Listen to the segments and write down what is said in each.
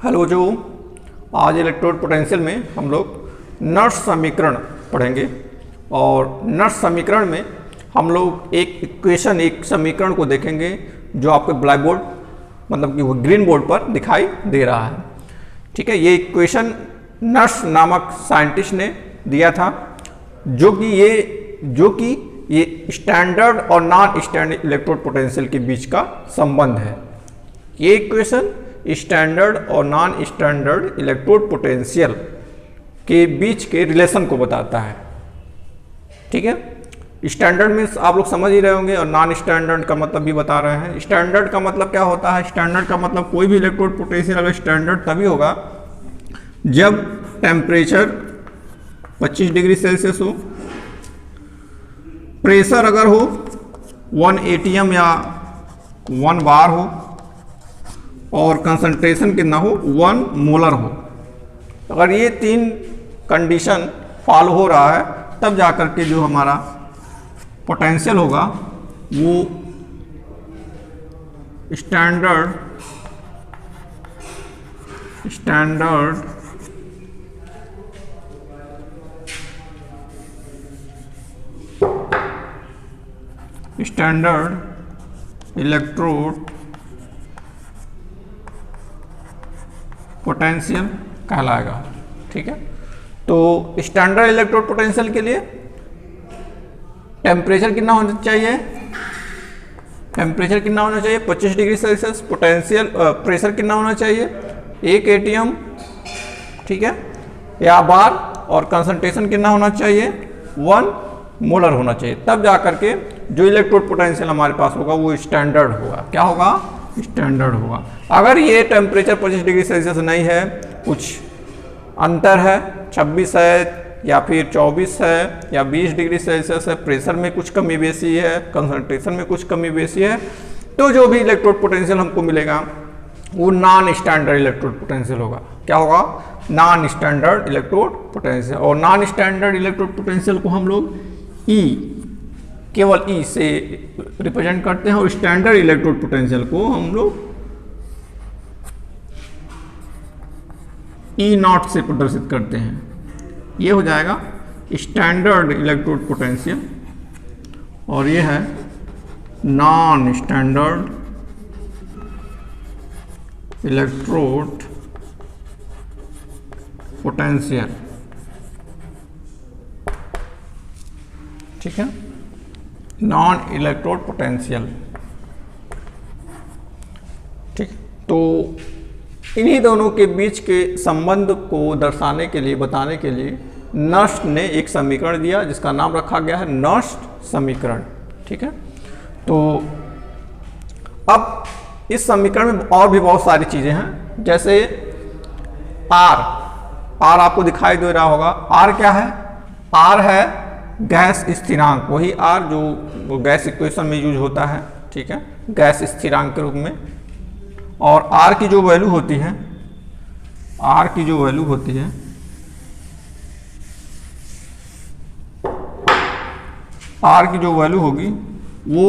Hello जो आज electrode potential में हम लोग नर्स समीकरण पढ़ेंगे और नर्स समीकरण में हम लोग एक समीकरण को देखेंगे जो आपके ब्लैक बोर्ड मतलब कि वो ग्रीन बोर्ड पर दिखाई दे रहा है। ठीक है, ये इक्वेशन नर्स नामक साइंटिस्ट ने दिया था जो कि ये स्टैंडर्ड और नॉन स्टैंडर्ड इलेक्ट्रोड पोटेंशियल के बीच का संबंध है। ये इक्वेशन स्टैंडर्ड और नॉन स्टैंडर्ड इलेक्ट्रोड पोटेंशियल के बीच के रिलेशन को बताता है। ठीक है, स्टैंडर्ड मीन्स आप लोग समझ ही रहे होंगे और नॉन स्टैंडर्ड का मतलब भी बता रहे हैं। स्टैंडर्ड का मतलब क्या होता है? स्टैंडर्ड का मतलब कोई भी इलेक्ट्रोड पोटेंशियल अगर स्टैंडर्ड तभी होगा जब टेम्परेचर 25 डिग्री सेल्सियस हो, प्रेशर अगर हो 1 atm या 1 बार हो और कंसंट्रेशन कितना हो 1 मोलर हो। अगर ये 3 कंडीशन फॉलो हो रहा है तब जाकर के जो हमारा पोटेंशियल होगा वो स्टैंडर्ड इलेक्ट्रोड पोटेंशियल कहलाएगा। ठीक है, तो स्टैंडर्ड इलेक्ट्रोड पोटेंशियल के लिए टेम्परेचर कितना होना चाहिए? 25 डिग्री सेल्सियस। पोटेंशियल प्रेशर कितना होना चाहिए? 1 atm, ठीक है, या बार, और कंसंट्रेशन कितना होना चाहिए? 1 मोलर होना चाहिए। तब जाकर के जो इलेक्ट्रोड पोटेंशियल हमारे पास होगा वो स्टैंडर्ड होगा। क्या होगा? स्टैंडर्ड होगा। अगर ये टेम्परेचर 25 डिग्री सेल्सियस नहीं है, कुछ अंतर है, 26 है या फिर 24 है या 20 डिग्री सेल्सियस है, प्रेशर में कुछ कमी बेसी है, कंसंट्रेशन में कुछ कमी बेसी है, तो जो भी इलेक्ट्रोड पोटेंशियल हमको मिलेगा वो नॉन स्टैंडर्ड इलेक्ट्रोड पोटेंशियल होगा। क्या होगा? Non standard electrode potential. और नॉन स्टैंडर्ड इलेक्ट्रोड पोटेंशियल को हम लोग केवल ई से रिप्रेजेंट करते हैं और स्टैंडर्ड इलेक्ट्रोड पोटेंशियल को हम लोग ई नॉट से प्रदर्शित करते हैं। ये हो जाएगा स्टैंडर्ड इलेक्ट्रोड पोटेंशियल और ये है नॉन स्टैंडर्ड इलेक्ट्रोड पोटेंशियल। ठीक है, नॉन इलेक्ट्रोड पोटेंशियल। ठीक, तो इन्हीं दोनों के बीच के संबंध को दर्शाने के लिए, बताने के लिए नर्स ने एक समीकरण दिया जिसका नाम रखा गया है नर्स समीकरण। ठीक है, तो अब इस समीकरण में और भी बहुत सारी चीजें हैं, जैसे आर आपको दिखाई दे रहा होगा। आर क्या है? आर है गैस स्थिरांक, वही आर जो वो गैस इक्वेशन में यूज होता है। ठीक है, गैस स्थिरांक के रूप में। और आर की जो वैल्यू होती है, आर की जो वैल्यू होगी वो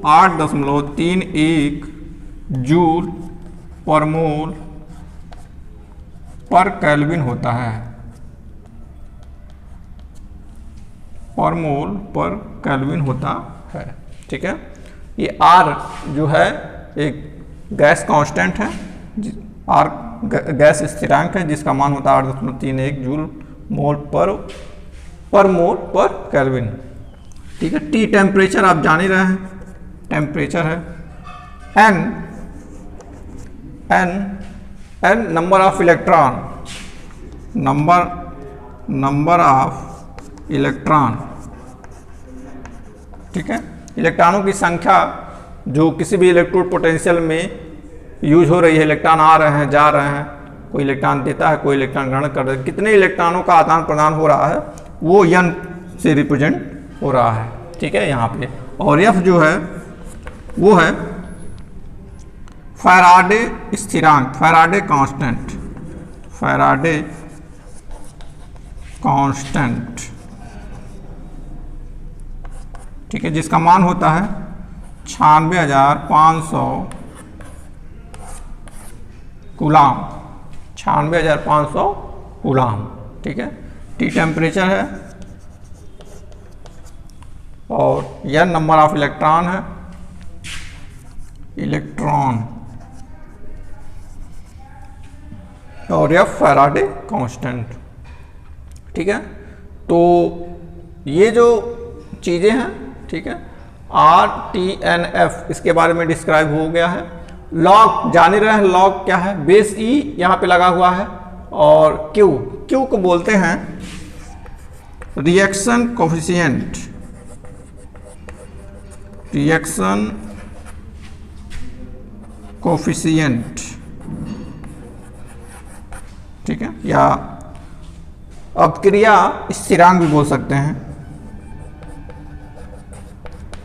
8.31 जूल पर मोल पर केल्विन होता है। पर मोल पर केल्विन होता है। ठीक है, ये आर जो है एक गैस कांस्टेंट है, आर गैस स्थिरांक है जिसका मान होता है 8.31 जूल मोल पर मोल पर केल्विन। ठीक है, टी टेम्परेचर आप जान ही रहे हैं, टेम्परेचर है। N number of electron, number of electron. ठीक है, इलेक्ट्रॉनों की संख्या जो किसी भी इलेक्ट्रोड पोटेंशियल में यूज हो रही है। इलेक्ट्रॉन आ रहे हैं, जा रहे हैं, कोई इलेक्ट्रॉन देता है, कोई इलेक्ट्रॉन ग्रहण कर रहा है, कितने इलेक्ट्रॉनों का आदान प्रदान हो रहा है वो एन से रिप्रेजेंट हो रहा है। ठीक है, यहाँ पे। और एफ जो है वो है फैराडे स्थिरांक, फैराडे कांस्टेंट। ठीक है, जिसका मान होता है 96,500 कूलाम 96,500 कूलाम। ठीक है, T टेम्परेचर है और यह नंबर ऑफ इलेक्ट्रॉन है, इलेक्ट्रॉन, और यह फैराडे कांस्टेंट। ठीक है, तो ये जो चीज़ें हैं, ठीक है, RTNF इसके बारे में डिस्क्राइब हो गया है। लॉग जान ही रहे हैं, लॉग क्या है, बेस E यहाँ पे लगा हुआ है, और Q को बोलते हैं रिएक्शन कोफिशिएंट, रिएक्शन कोफिशिएंट। ठीक है, या अपक्रिया स्थिरांक भी बोल सकते हैं,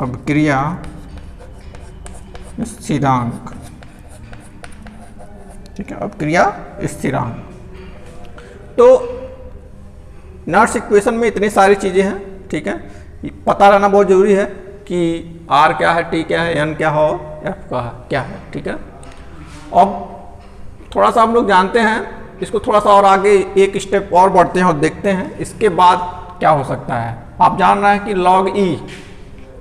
अपक्रिया स्थिरांक। ठीक है, अपक्रिया स्थिरांक। तो नॉट्स इक्वेशन में इतनी सारी चीजें हैं। ठीक है, पता रहना बहुत जरूरी है कि R क्या है, T क्या है, N क्या हो, F क्या है। ठीक है, अब थोड़ा सा हम लोग जानते हैं इसको, थोड़ा सा और आगे एक स्टेप और बढ़ते हैं और देखते हैं इसके बाद क्या हो सकता है। आप जान रहे हैं कि log E,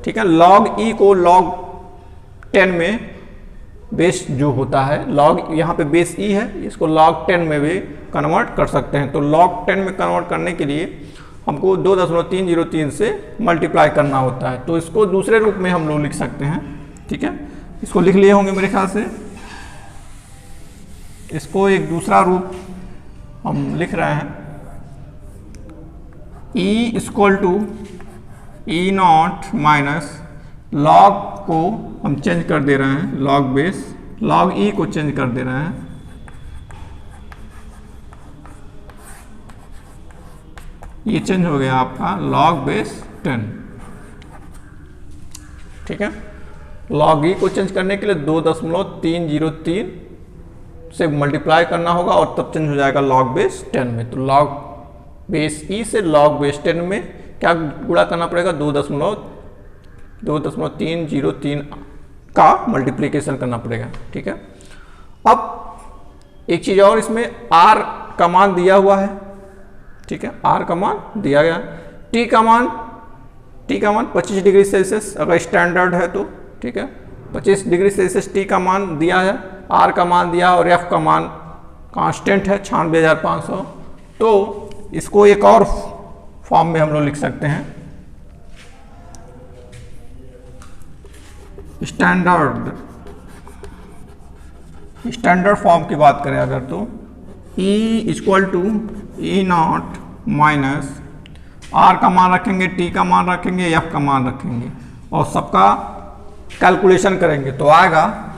ठीक है, log E को log 10 में बेस जो होता है, log यहाँ पे बेस E है, इसको log 10 में भी कन्वर्ट कर सकते हैं। तो log 10 में कन्वर्ट करने के लिए हमको 2.303 से मल्टीप्लाई करना होता है। तो इसको दूसरे रूप में हम लोग लिख सकते हैं। ठीक है, इसको लिख लिए होंगे मेरे ख्याल से। इसको एक दूसरा रूप हम लिख रहे हैं, E equal to E0 minus log को हम चेंज कर दे रहे हैं, log बेस, log E को चेंज कर दे रहे हैं, ये चेंज हो गया आपका log बेस 10। ठीक है, log E को चेंज करने के लिए 2.303 से मल्टीप्लाई करना होगा और तब चेंज हो जाएगा log बेस 10 में। तो log बेस E से log बेस 10 में क्या गुणा करना पड़ेगा, 2.303 का मल्टीप्लिकेशन करना पड़ेगा। ठीक है, अब एक चीज और, इसमें R का मान दिया हुआ है। ठीक है, R का मान दिया गया है, T का मान 25 डिग्री सेल्सियस अगर स्टैंडर्ड है तो। ठीक है, 25 डिग्री सेल्सियस T का मान दिया है, R का मान दिया है और F का मान कांस्टेंट है 96,500। तो इसको एक और फॉर्म में हम लोग लिख सकते हैं, स्टैंडर्ड फॉर्म की बात करें अगर तो E equal to E0 minus R का मान रखेंगे, T का मान रखेंगे, F का मान रखेंगे और सबका कैलकुलेशन करेंगे तो आएगा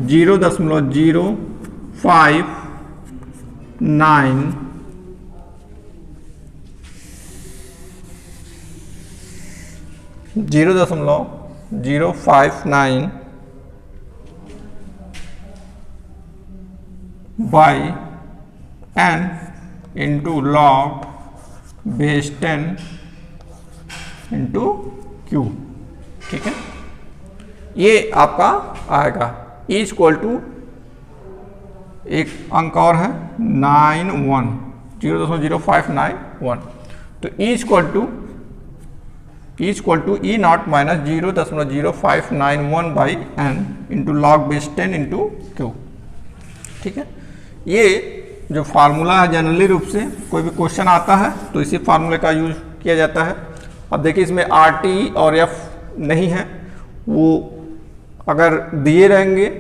0.059 by n into log base 10 into Q। ठीक है, ये आपका आएगा E इक्वल टू एक अंक और है 0.0591। तो E equal to E0 minus 0.0591 by n into log base 10 into Q। ठीक है, ये जो फार्मूला है जनरली रूप से कोई भी क्वेश्चन आता है तो इसी फार्मूले का यूज किया जाता है। अब देखिए इसमें RT और F नहीं है, वो अगर दिए रहेंगे,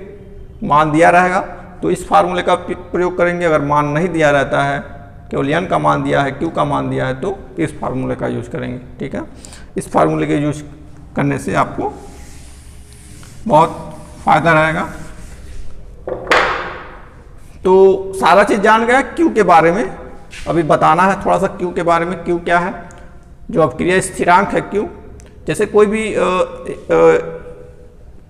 मान दिया रहेगा तो इस फार्मूले का प्रयोग करेंगे। अगर मान नहीं दिया रहता है, केवल n का मान दिया है, Q का मान दिया है, तो इस फार्मूले का यूज करेंगे। ठीक है, इस फार्मूले के यूज करने से आपको बहुत फायदा रहेगा। तो सारा चीज जान गया Q के बारे में, अभी बताना है थोड़ा सा Q के बारे में। Q क्या है, जो अपक्रिया स्थिरांक है Q। जैसे कोई भी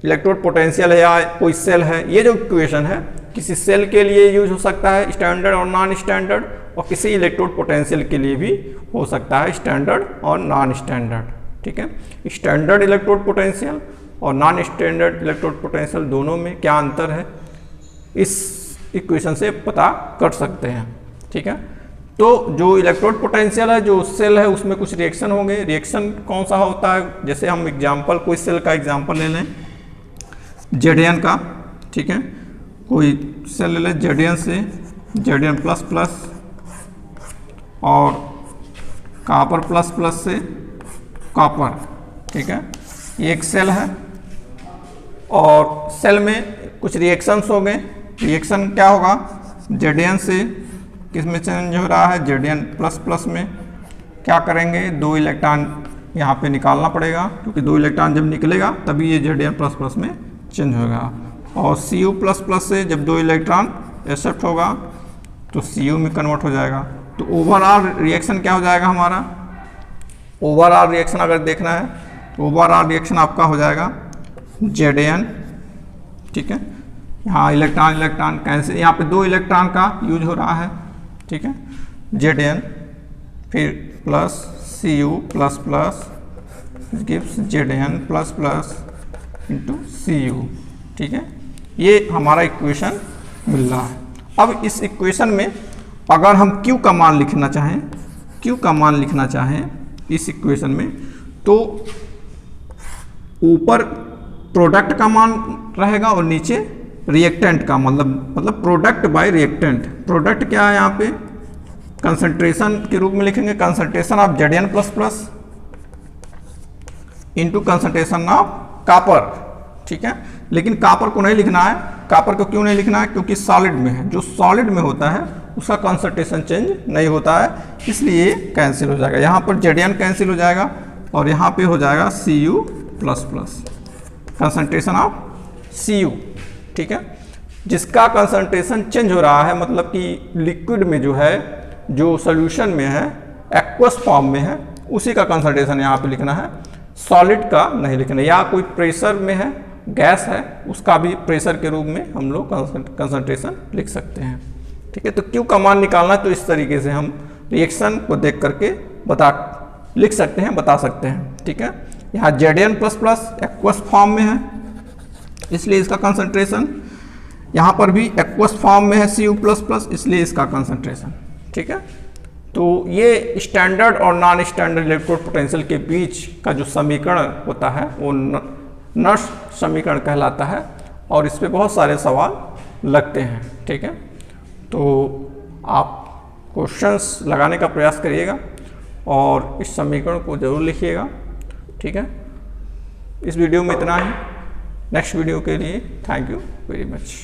इलेक्ट्रोड पोटेंशियल है या कोई सेल है, ये जो इक्वेशन है किसी सेल के लिए यूज हो सकता है स्टैंडर्ड और नॉन स्टैंडर्ड, और किसी इलेक्ट्रोड पोटेंशियल के लिए भी हो सकता है स्टैंडर्ड और नॉन स्टैंडर्ड। ठीक है, स्टैंडर्ड इलेक्ट्रोड पोटेंशियल और नॉन स्टैंडर्ड इलेक्ट्रोड पोटेंशियल दोनों में क्या अंतर है, इस इक्वेशन से पता कर सकते हैं। ठीक है, तो जो इलेक्ट्रोड पोटेंशियल है, जो सेल है, उसमें कुछ रिएक्शन होंगे। रिएक्शन कौन सा होता है, जैसे हम एग्जाम्पल, कोई सेल का एग्जाम्पल ले लें Zn का। ठीक है, कोई सेल ले लें Zn से Zn प्लस प्लस और कॉपर प्लस प्लस से कॉपर। ठीक है, ये एक सेल है और सेल में कुछ रिएक्शंस हो गए। रिएक्शन क्या होगा, Zn से किस में चेंज हो रहा है, Zn प्लस प्लस में। क्या करेंगे, 2 इलेक्ट्रॉन यहाँ पे निकालना पड़ेगा, क्योंकि 2 इलेक्ट्रॉन जब निकलेगा तभी ये Zn प्लस प्लस में चेंज होगा। और Cu प्लस प्लस से जब 2 इलेक्ट्रॉन एक्सेप्ट होगा तो Cu में कन्वर्ट हो जाएगा। तो ओवरऑल रिएक्शन क्या हो जाएगा हमारा, ओवरऑल रिएक्शन अगर देखना है तो ओवरऑल रिएक्शन आपका हो जाएगा Zn। ठीक है, यहाँ इलेक्ट्रॉन इलेक्ट्रॉन कैंसिल, यहाँ पे 2 इलेक्ट्रॉन का यूज हो रहा है। ठीक है, Zn फिर plus Cu plus plus gives Zn plus plus into Cu। ठीक है, ये हमारा इक्वेशन मिल रहा है। अब इस इक्वेशन में अगर हम Q का मान लिखना चाहें, Q का मान लिखना चाहें इस इक्वेशन में, तो ऊपर प्रोडक्ट का मान रहेगा और नीचे रिएक्टेंट का, मतलब प्रोडक्ट बाय रिएक्टेंट। प्रोडक्ट क्या है, यहाँ पे कंसंट्रेशन के रूप में लिखेंगे, concentration of Zn plus plus into concentration of copper. ठीक है, लेकिन कॉपर को नहीं लिखना है। कॉपर को क्यों नहीं लिखना है, क्योंकि सॉलिड में है। जो सॉलिड में होता है उसका कंसंट्रेशन चेंज नहीं होता है, इसलिए कैंसिल हो जाएगा। यहाँ पर Zn कैंसिल हो जाएगा और यहाँ पे हो जाएगा Cu plus plus, concentration of Cu। ठीक है, जिसका कंसंट्रेशन चेंज हो रहा है, मतलब कि लिक्विड में जो है, जो सोल्यूशन में है, एक्वस फॉर्म में है, उसी का कंसंट्रेशन यहाँ पे लिखना है, सॉलिड का नहीं लिखना। या कोई प्रेशर में है, गैस है, उसका भी प्रेशर के रूप में हम लोग कंसंट्रेशन लिख सकते हैं। ठीक है, तो Q का मान निकालना है तो इस तरीके से हम रिएक्शन को देख करके लिख सकते हैं, बता सकते हैं। ठीक है, यहाँ Zn plus plus aqueous form में है, इसलिए इसका कंसंट्रेशन, यहाँ पर भी एक्वस फॉर्म में है Cu प्लस प्लस, इसलिए इसका कंसंट्रेशन। ठीक है, तो ये स्टैंडर्ड और नॉन स्टैंडर्ड इलेक्ट्रोड पोटेंशियल के बीच का जो समीकरण होता है वो नर्स समीकरण कहलाता है और इस पे बहुत सारे सवाल लगते हैं। ठीक है, तो आप क्वेश्चंस लगाने का प्रयास करिएगा और इस समीकरण को जरूर लिखिएगा। ठीक है, इस वीडियो में इतना ही। नेक्स्ट वीडियो के लिए थैंक यू वेरी मच।